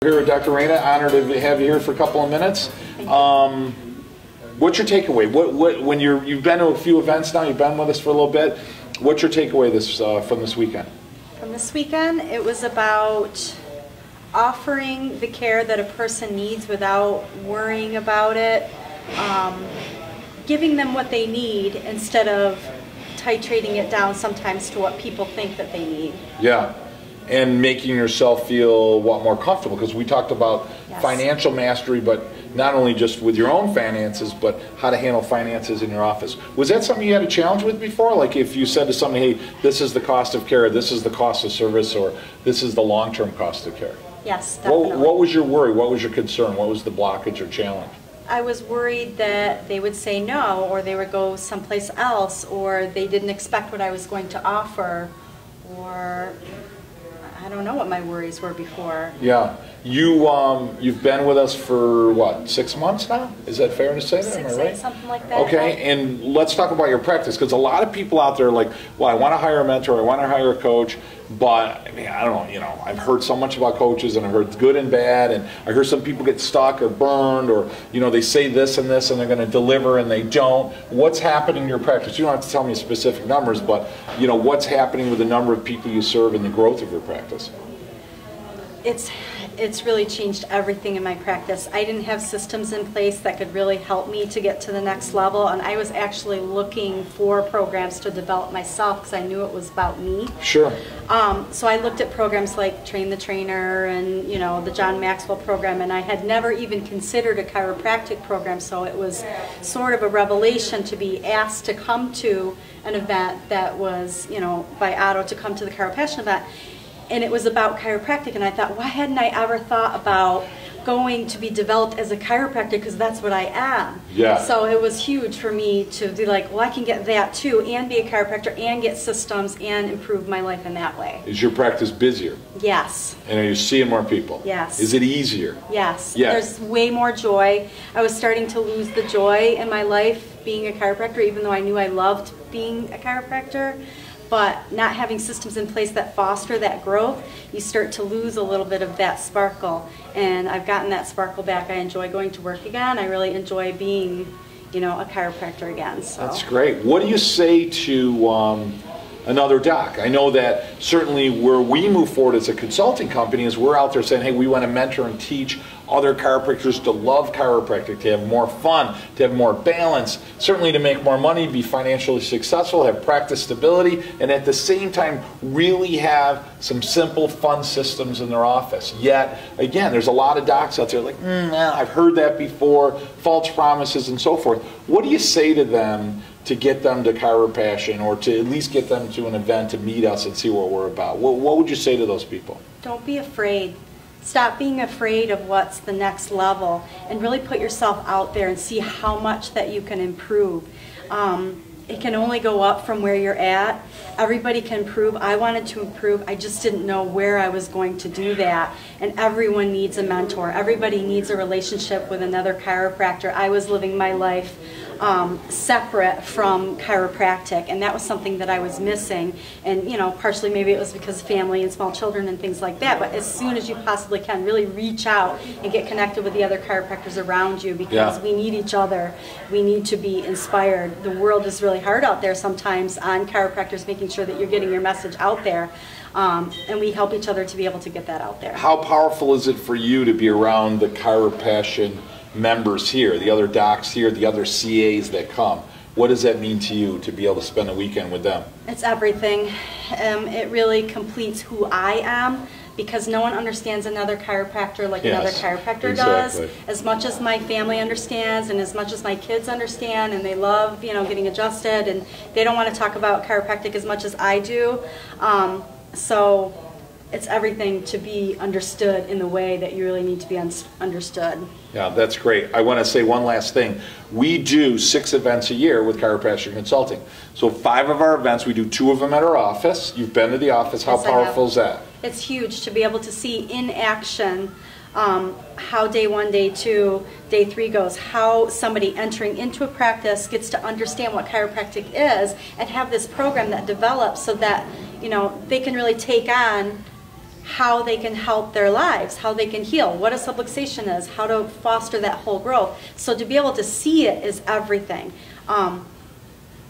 Here with Dr. Raina, honored to have you here for a couple of minutes. What's your takeaway? When you've been to a few events now, you've been with us for a little bit. What's your takeaway from this weekend? From this weekend, it was about offering the care that a person needs without worrying about it, giving them what they need instead of titrating it down sometimes to what people think that they need. Yeah. And making yourself feel more comfortable, because we talked about financial mastery, but not only just with your own finances, but how to handle finances in your office. Was that something you had a challenge with before? Like if you said to somebody, hey, this is the cost of care, this is the cost of service, or this is the long-term cost of care? Yes, definitely. What was your worry? What was your concern? What was the blockage or challenge? I was worried that they would say no, or they would go someplace else, or they didn't expect what I was going to offer, or I don't know what my worries were before. Yeah. You've been with us for, what, 6 months now? Is that fair to say that? Am I right? Something like that. Okay, and let's talk about your practice, because a lot of people out there are like, well, I want to hire a mentor, I want to hire a coach, but I mean, I don't know, I've heard so much about coaches, and I've heard good and bad, and I heard some people get stuck or burned, or they say this and this and they're going to deliver and they don't. What's happening in your practice? You don't have to tell me specific numbers, but what's happening with the number of people you serve and the growth of your practice? It's really changed everything in my practice. I didn't have systems in place that could really help me to get to the next level, and I was actually looking for programs to develop myself because I knew it was about me. Sure. So I looked at programs like Train the Trainer and the John Maxwell program, and I had never even considered a chiropractic program, so it was sort of a revelation to be asked to come to an event that was by Otto, to come to the Chiropassion event. And it was about chiropractic, and I thought, why hadn't I ever thought about going to be developed as a chiropractor, because that's what I am. Yeah. So it was huge for me to be like, well, I can get that too, and be a chiropractor, and get systems, and improve my life in that way. Is your practice busier? Yes. And are you seeing more people? Yes. Is it easier? Yes. Yes. There's way more joy. I was starting to lose the joy in my life being a chiropractor, even though I knew I loved being a chiropractor. But not having systems in place that foster that growth, you start to lose a little bit of that sparkle. And I've gotten that sparkle back. I enjoy going to work again. I really enjoy being, a chiropractor again. So. That's great. What do you say to another doc? I know that certainly where we move forward as a consulting company is we're out there saying, hey, we want to mentor and teach other chiropractors to love chiropractic, to have more fun, to have more balance, certainly to make more money, be financially successful, have practice stability, and at the same time really have some simple, fun systems in their office. Yet, again, there's a lot of docs out there like, I've heard that before, false promises and so forth. What do you say to them to get them to Chiropassion, or to at least get them to an event to meet us and see what we're about? What would you say to those people? Don't be afraid. Stop being afraid of what's the next level, and really put yourself out there and see how much that you can improve. It can only go up from where you're at. Everybody can improve. I wanted to improve. I just didn't know where I was going to do that. And everyone needs a mentor. Everybody needs a relationship with another chiropractor. I was living my life separate from chiropractic, and that was something that I was missing. And partially maybe it was because of family and small children and things like that, but as soon as you possibly can, really reach out and get connected with the other chiropractors around you, because we need each other. We need to be inspired. The world is really hard out there sometimes on chiropractors, making sure that you're getting your message out there, and we help each other to be able to get that out there. How powerful is it for you to be around the Chiropassion members here, the other docs here, the other CAs that come? What does that mean to you to be able to spend a weekend with them? It's everything. It really completes who I am, because no one understands another chiropractor like another chiropractor does. As much as my family understands, and as much as my kids understand, and they love getting adjusted, and they don't want to talk about chiropractic as much as I do. So it's everything to be understood in the way that you really need to be understood. Yeah, that's great. I want to say one last thing. We do 6 events a year with Chiropassion Consulting. So 5 of our events, we do 2 of them at our office. You've been to the office. How powerful is that? It's huge to be able to see in action how day 1, day 2, day 3 goes, how somebody entering into a practice gets to understand what chiropractic is, and have this program that develops so that they can really take on how they can help their lives, how they can heal, what a subluxation is, how to foster that whole growth. So to be able to see it is everything.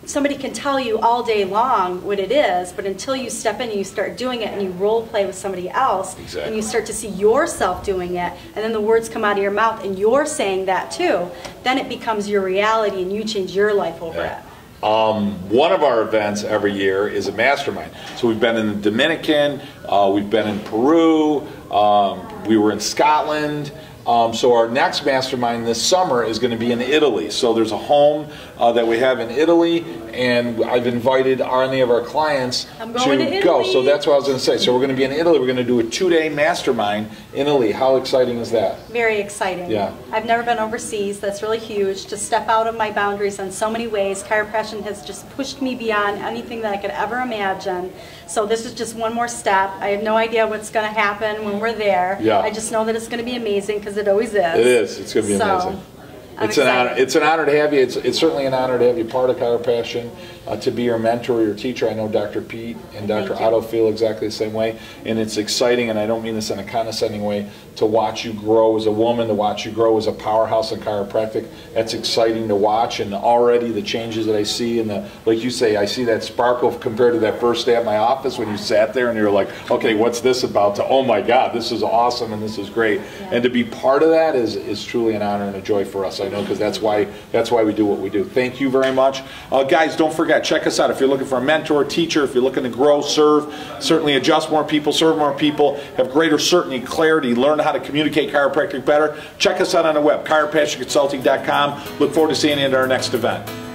Somebody can tell you all day long what it is, but until you step in and you start doing it and you role play with somebody else, exactly. and you start to see yourself doing it, and then the words come out of your mouth and you're saying that too, then it becomes your reality and you change your life over it. One of our events every year is a mastermind. So we've been in the Dominican, we've been in Peru, we were in Scotland. So our next mastermind this summer is going to be in Italy. So there's a home that we have in Italy, and I've invited any of our clients to go. So that's what I was going to say. So we're going to be in Italy. We're going to do a 2-day mastermind in Italy. How exciting is that? Very exciting. Yeah. I've never been overseas. That's really huge. To step out of my boundaries in so many ways. Chiropractic has just pushed me beyond anything that I could ever imagine. So this is just one more step. I have no idea what's going to happen when we're there. Yeah. I just know that it's going to be amazing because it always is. It is. It's going to be amazing. It's an honor. It's an honor to have you. It's certainly an honor to have you part of Chiropassion, to be your mentor, your teacher. I know Dr. Pete and Dr. Otto feel exactly the same way, and it's exciting. And I don't mean this in a condescending way. To watch you grow as a woman, to watch you grow as a powerhouse in chiropractic, that's exciting to watch. And already the changes that I see, and like you say, I see that sparkle compared to that first day at my office when you sat there and you're like, okay, what's this about? To, oh my God, this is awesome and this is great. Yeah. And to be part of that is truly an honor and a joy for us. I know, because that's why we do what we do. Thank you very much. Guys, don't forget, check us out. If you're looking for a mentor, teacher, if you're looking to grow, serve, certainly adjust more people, serve more people, have greater certainty, clarity, learn how to communicate chiropractic better, check us out on the web, chiropassionconsulting.com. Look forward to seeing you at our next event.